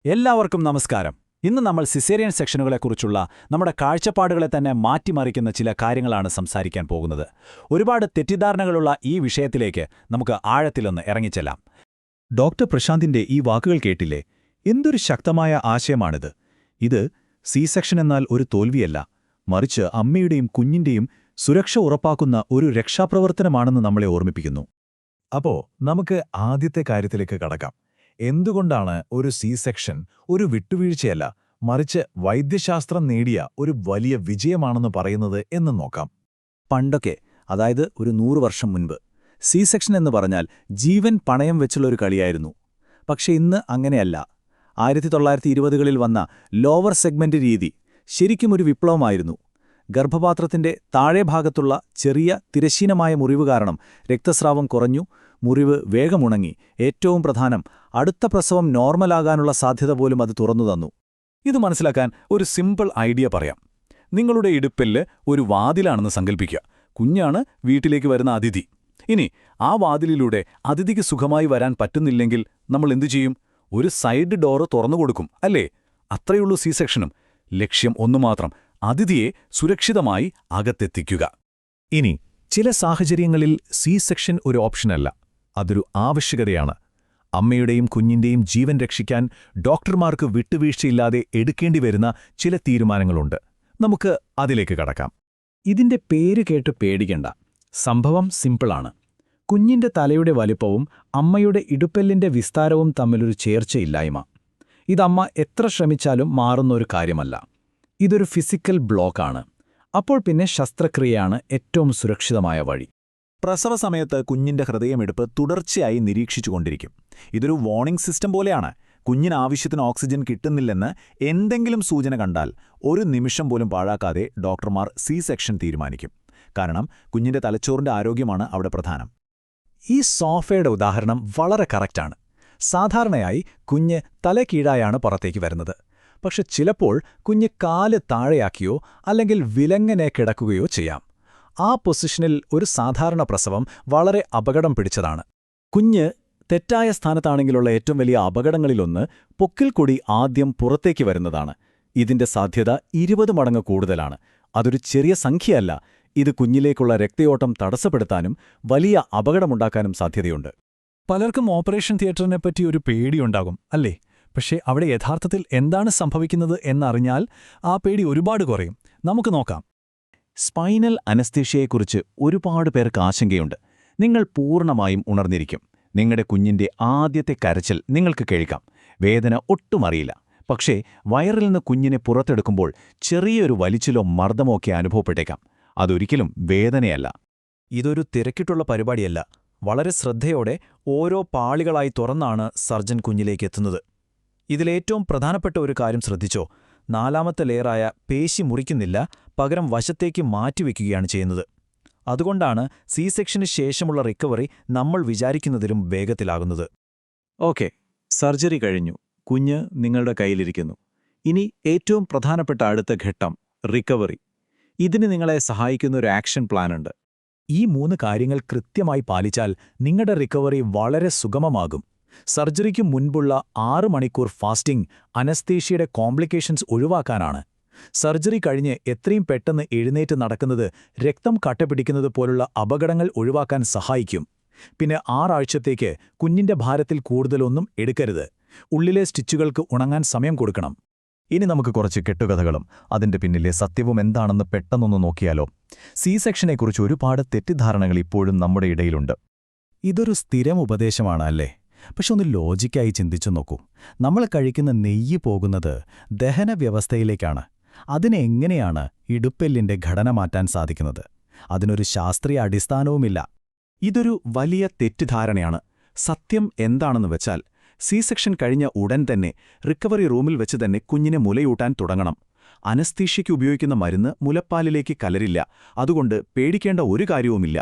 എല്ലാവർക്കും നമസ്കാരം. ഇന്ന് നമ്മൾ സിസേറിയൻ സെക്ഷനുകളെക്കുറിച്ചുള്ള നമ്മുടെ കാഴ്ചപ്പാടുകളെ തന്നെ മാറ്റിമറിക്കുന്ന ചില കാര്യങ്ങളാണ് സംസാരിക്കാൻ പോകുന്നത്. ഒരുപാട് തെറ്റിദ്ധാരണകളുള്ള ഈ വിഷയത്തിലേക്ക് നമുക്ക് ആഴത്തിലൊന്ന് ഇറങ്ങിച്ചെല്ലാം. ഡോക്ടർ പ്രശാന്തിന്റെ ഈ വാക്കുകൾ കേട്ടില്ലേ? എന്തൊരു ശക്തമായ ആശയമാണിത്. ഇത് സി സെക്ഷൻ എന്നാൽ ഒരു തോൽവിയല്ല, മറിച്ച് അമ്മയുടെയും കുഞ്ഞിന്റെയും സുരക്ഷ ഉറപ്പാക്കുന്ന ഒരു രക്ഷാപ്രവർത്തനമാണെന്ന് നമ്മളെ ഓർമ്മിപ്പിക്കുന്നു. അപ്പോ നമുക്ക് ആദ്യത്തെ കാര്യത്തിലേക്ക് കടക്കാം. എന്തുകൊണ്ടാണ് ഒരു സി സെക്ഷൻ ഒരു വിട്ടുവീഴ്ചയല്ല, മറിച്ച് വൈദ്യശാസ്ത്രം നേടിയ ഒരു വലിയ വിജയമാണെന്ന് പറയുന്നത് എന്ന് നോക്കാം. പണ്ടൊക്കെ, അതായത് ഒരു 100 വർഷം മുൻപ്, സി സെക്ഷൻ എന്ന് പറഞ്ഞാൽ ജീവൻ പണയം വെച്ചുള്ളൊരു കളിയായിരുന്നു. പക്ഷെ ഇന്ന് അങ്ങനെയല്ല. 1920കളിൽ വന്ന ലോവർ സെഗ്മെന്റ് രീതി ശരിക്കും ഒരു വിപ്ലവമായിരുന്നു. ഗർഭപാത്രത്തിന്റെ താഴെ ഭാഗത്തുള്ള ചെറിയ തിരശ്ചീനമായ മുറിവ് കാരണം രക്തസ്രാവം കുറഞ്ഞു, മുറിവ് വേഗമുണങ്ങി. ഏറ്റവും പ്രധാനം, അടുത്ത പ്രസവം നോർമലാകാനുള്ള സാധ്യത പോലും അത് തുറന്നുതന്നു. ഇത് മനസ്സിലാക്കാൻ ഒരു സിമ്പിൾ ഐഡിയ പറയാം. നിങ്ങളുടെ ഇടുപ്പെല്ല് ഒരു വാതിലാണെന്ന് സങ്കൽപ്പിക്കുക. കുഞ്ഞാണ് വീട്ടിലേക്ക് വരുന്ന അതിഥി. ഇനി ആ വാതിലിലൂടെ അതിഥിക്ക് സുഖമായി വരാൻ പറ്റുന്നില്ലെങ്കിൽ നമ്മൾ എന്തു ചെയ്യും? ഒരു സൈഡ് ഡോറ് തുറന്നുകൊടുക്കും, അല്ലേ? അത്രയുള്ളൂ സി സെക്ഷനും. ലക്ഷ്യം ഒന്നുമാത്രം: അതിഥിയെ സുരക്ഷിതമായി അകത്തെത്തിക്കുക. ഇനി ചില സാഹചര്യങ്ങളിൽ സി സെക്ഷൻ ഒരു ഓപ്ഷനല്ല, അതൊരു ആവശ്യകതയാണ്. അമ്മയുടെയും കുഞ്ഞിന്റെയും ജീവൻ രക്ഷിക്കാൻ ഡോക്ടർമാർക്ക് വിട്ടുവീഴ്ചയില്ലാതെ എടുക്കേണ്ടി വരുന്ന ചില തീരുമാനങ്ങളുണ്ട്. നമുക്ക് അതിലേക്ക് കടക്കാം. ഇതിന്റെ പേര് കേട്ട് പേടിക്കണ്ട. സംഭവം സിമ്പിളാണ്. കുഞ്ഞിന്റെ തലയുടെ വലിപ്പവും അമ്മയുടെ ഇടുപ്പെല്ലിന്റെ വിസ്താരവും തമ്മിലൊരു ചേർച്ചയില്ലായ്മ. ഇതമ്മ എത്ര ശ്രമിച്ചാലും മാറുന്നൊരു കാര്യമല്ല. ഇതൊരു ഫിസിക്കൽ ബ്ലോക്കാണ്. അപ്പോൾ പിന്നെ ശസ്ത്രക്രിയയാണ് ഏറ്റവും സുരക്ഷിതമായ വഴി. പ്രസവ സമയത്ത് കുഞ്ഞിന്റെ ഹൃദയമിടിപ്പ് തുടർച്ചയായി നിരീക്ഷിച്ചുകൊണ്ടിരിക്കും. ഇതൊരു വാർണിംഗ് സിസ്റ്റം പോലെയാണ്. കുഞ്ഞിന് ആവശ്യത്തിന് ഓക്സിജൻ കിട്ടുന്നില്ലെന്ന് എന്തെങ്കിലും സൂചന കണ്ടാൽ ഒരു നിമിഷം പോലും പാഴാക്കാതെ ഡോക്ടർമാർ സി സെക്ഷൻ തീരുമാനിക്കും. കാരണം കുഞ്ഞിന്റെ തലച്ചോറിന്റെ ആരോഗ്യമാണ് അവിടെ പ്രധാനം. ഈ സോഫയുടെ ഉദാഹരണം വളരെ കറക്റ്റാണ്. സാധാരണയായി കുഞ്ഞ് തല കീഴായാണ് പുറത്തേക്ക് വരുന്നത്. പക്ഷെ ചിലപ്പോൾ കുഞ്ഞ് കാല് താഴെയാക്കിയോ അല്ലെങ്കിൽ വിലങ്ങനെ കിടക്കുകയോ ചെയ്യാം. ആ പൊസിഷനിൽ ഒരു സാധാരണ പ്രസവം വളരെ അപകടം പിടിച്ചതാണ്. കുഞ്ഞ് തെറ്റായ സ്ഥാനത്താണെങ്കിലുള്ള ഏറ്റവും വലിയ അപകടങ്ങളിലൊന്ന് പൊക്കിൾക്കൊടി ആദ്യം പുറത്തേക്ക് വരുന്നതാണ്. ഇതിന്റെ സാധ്യത 20 മടങ്ങ് കൂടുതലാണ്. അതൊരു ചെറിയ സംഖ്യയല്ല. ഇത് കുഞ്ഞിലേക്കുള്ള രക്തയോട്ടം തടസ്സപ്പെടുത്താനും വലിയ അപകടമുണ്ടാക്കാനും സാധ്യതയുണ്ട്. പലർക്കും ഓപ്പറേഷൻ തിയേറ്ററിനെപ്പറ്റി ഒരു പേടിയുണ്ടാകും, അല്ലേ? പക്ഷേ അവിടെ യഥാർത്ഥത്തിൽ എന്താണ് സംഭവിക്കുന്നത് എന്നറിഞ്ഞാൽ ആ പേടി ഒരുപാട് കുറയും. നമുക്ക് നോക്കാം. സ്പൈനൽ അനസ്തേഷ്യയെക്കുറിച്ച് ഒരുപാട് പേർക്ക് ആശങ്കയുണ്ട്. നിങ്ങൾ പൂർണ്ണമായും ഉണർന്നിരിക്കും. നിങ്ങളുടെ കുഞ്ഞിന്റെ ആദ്യത്തെ കരച്ചിൽ നിങ്ങൾക്ക് കേൾക്കാം. വേദന ഒട്ടും അറിയില്ല. പക്ഷേ വയറിൽ നിന്ന് കുഞ്ഞിനെ പുറത്തെടുക്കുമ്പോൾ ചെറിയൊരു വലിച്ചിലോ മർദ്ദമോ ഒക്കെ അനുഭവപ്പെട്ടേക്കാം. അതൊരിക്കലും വേദനയല്ല. ഇതൊരു തിരക്കിട്ടുള്ള പരിപാടിയല്ല. വളരെ ശ്രദ്ധയോടെ ഓരോ പാളികളായി തുറന്നാണ് സർജൻ കുഞ്ഞിലേക്ക് എത്തുന്നത്. ഇതിലേറ്റവും പ്രധാനപ്പെട്ട ഒരു കാര്യം ശ്രദ്ധിച്ചോ? 4ാമത്തെ ലെയറായ പേശി മുറിക്കുന്നില്ല, പകരം വശത്തേക്ക് മാറ്റിവെക്കുകയാണ് ചെയ്യുന്നത്. അതുകൊണ്ടാണ് സി സെക്ഷന് ശേഷമുള്ള റിക്കവറി നമ്മൾ വിചാരിക്കുന്നതിലും വേഗത്തിലാകുന്നത്. ഓക്കെ, സർജറി കഴിഞ്ഞു. കുഞ്ഞ് നിങ്ങളുടെ കയ്യിലിരിക്കുന്നു. ഇനി ഏറ്റവും പ്രധാനപ്പെട്ട അടുത്ത ഘട്ടം, റിക്കവറി. ഇതിന് നിങ്ങളെ സഹായിക്കുന്ന ഒരു ആക്ഷൻ പ്ലാനുണ്ട്. ഈ 3 കാര്യങ്ങൾ കൃത്യമായി പാലിച്ചാൽ നിങ്ങളുടെ റിക്കവറി വളരെ സുഗമമാകും. സർജറിക്ക് മുൻപുള്ള 6 മണിക്കൂർ ഫാസ്റ്റിംഗ് അനസ്തേഷ്യയുടെ കോംപ്ലിക്കേഷൻസ് ഒഴിവാക്കാനാണ്. സർജറി കഴിഞ്ഞ് എത്രയും പെട്ടെന്ന് എഴുന്നേറ്റ് നടക്കുന്നത് രക്തം കട്ടപിടിക്കുന്നത് പോലുള്ള അപകടങ്ങൾ ഒഴിവാക്കാൻ സഹായിക്കും. പിന്നെ 6 ആഴ്ചത്തേക്ക് കുഞ്ഞിന്റെ ഭാരത്തിൽ കൂടുതലൊന്നും എടുക്കരുത്. ഉള്ളിലെ സ്റ്റിച്ചുകൾക്ക് ഉണങ്ങാൻ സമയം കൊടുക്കണം. ഇനി നമുക്ക് കുറച്ച് കെട്ടുകഥകളും അതിന്റെ പിന്നിലെ സത്യവും എന്താണെന്ന് പെട്ടെന്നൊന്ന് നോക്കിയാലോ? സി സെക്ഷനെക്കുറിച്ച് ഒരുപാട് തെറ്റിദ്ധാരണകൾ ഇപ്പോഴും നമ്മുടെ ഇടയിലുണ്ട്. ഇതൊരു സ്ഥിരം ഉപദേശമാണ്, അല്ലേ? പക്ഷെ ഒന്ന് ലോജിക്കായി ചിന്തിച്ചു നോക്കൂ. നമ്മൾ കഴിക്കുന്ന നെയ്യ് പോകുന്നത് ദഹനവ്യവസ്ഥയിലേക്കാണ്. അതിനെങ്ങനെയാണ് ഇടുപ്പെല്ലിന്റെ ഘടന മാറ്റാൻ സാധിക്കുന്നത്? അതിനൊരു ശാസ്ത്രീയ അടിസ്ഥാനവുമില്ല. ഇതൊരു വലിയ തെറ്റിദ്ധാരണയാണ്. സത്യം എന്താണെന്ന് വെച്ചാൽ, സി സെക്ഷൻ കഴിഞ്ഞ ഉടൻ തന്നെ റിക്കവറി റൂമിൽ വെച്ച് തന്നെ കുഞ്ഞിനെ മുലയൂട്ടാൻ തുടങ്ങണം. അനസ്തീഷ്യയ്ക്ക് ഉപയോഗിക്കുന്ന മരുന്ന് മുലപ്പാലിലേക്ക് കലരില്ല. അതുകൊണ്ട് പേടിക്കേണ്ട ഒരു കാര്യവുമില്ല.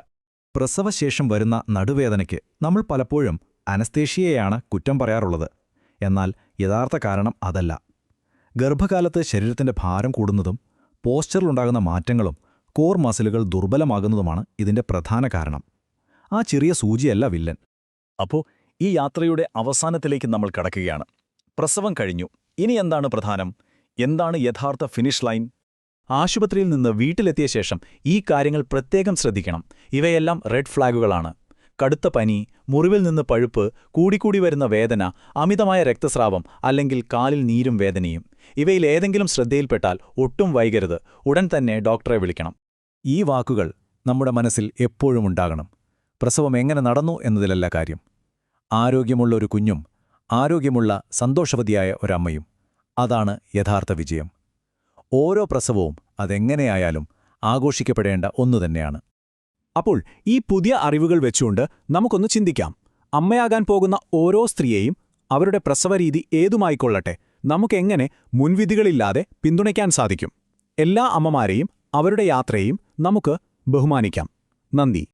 പ്രസവശേഷം വരുന്ന നടുവേദനയ്ക്ക് നമ്മൾ പലപ്പോഴും അനസ്തേഷ്യയെയാണ് കുറ്റം പറയാറുള്ളത്. എന്നാൽ യഥാർത്ഥ കാരണം അതല്ല. ഗർഭകാലത്ത് ശരീരത്തിന്റെ ഭാരം കൂടുന്നതും പോസ്ചറിലുണ്ടാകുന്ന മാറ്റങ്ങളും കോർ മസിലുകൾ ദുർബലമാകുന്നതുമാണ് ഇതിന്റെ പ്രധാന കാരണം. ആ ചെറിയ സൂചിയല്ല വില്ലൻ. അപ്പോൾ ഈ യാത്രയുടെ അവസാനത്തിലേക്ക് നമ്മൾ കടക്കുകയാണ്. പ്രസവം കഴിഞ്ഞു. ഇനി എന്താണ് പ്രധാനം? എന്താണ് യഥാർത്ഥ ഫിനിഷ് ലൈൻ? ആശുപത്രിയിൽ നിന്ന് വീട്ടിലെത്തിയ ശേഷം ഈ കാര്യങ്ങൾ പ്രത്യേകം ശ്രദ്ധിക്കണം. ഇവയെല്ലാം റെഡ് ഫ്ലാഗുകളാണ്. കടുത്ത പനി, മുറിവിൽ നിന്ന് പഴുപ്പ്, കൂടിക്കൂടി വരുന്ന വേദന, അമിതമായ രക്തസ്രാവം അല്ലെങ്കിൽ കാലിൽ നീരും വേദനയും. ഇവയിലേതെങ്കിലും ശ്രദ്ധയിൽപ്പെട്ടാൽ ഒട്ടും വൈകരുത്, ഉടൻ തന്നെ ഡോക്ടറെ വിളിക്കണം. ഈ വാക്കുകൾ നമ്മുടെ മനസ്സിൽ എപ്പോഴും ഉണ്ടാകണം. പ്രസവം എങ്ങനെ നടന്നു എന്നതിലല്ല കാര്യം. ആരോഗ്യമുള്ള ഒരു കുഞ്ഞും ആരോഗ്യമുള്ള സന്തോഷവതിയായ ഒരമ്മയും. അതാണ് യഥാർത്ഥ വിജയം. ഓരോ പ്രസവവും അതെങ്ങനെയായാലും ആഘോഷിക്കപ്പെടേണ്ട ഒന്നുതന്നെയാണ്. അപ്പോൾ ഈ പുതിയ അറിവുകൾ വെച്ചുകൊണ്ട് നമുക്കൊന്ന് ചിന്തിക്കാം. അമ്മയാകാൻ പോകുന്ന ഓരോ സ്ത്രീയെയും അവരുടെ പ്രസവരീതി ഏതുമായിക്കൊള്ളട്ടെ നമുക്കെങ്ങനെ മുൻവിധികളില്ലാതെ പിന്തുണയ്ക്കാൻ സാധിക്കും? എല്ലാ അമ്മമാരെയും അവരുടെ യാത്രയെയും നമുക്ക് ബഹുമാനിക്കാം. നന്ദി.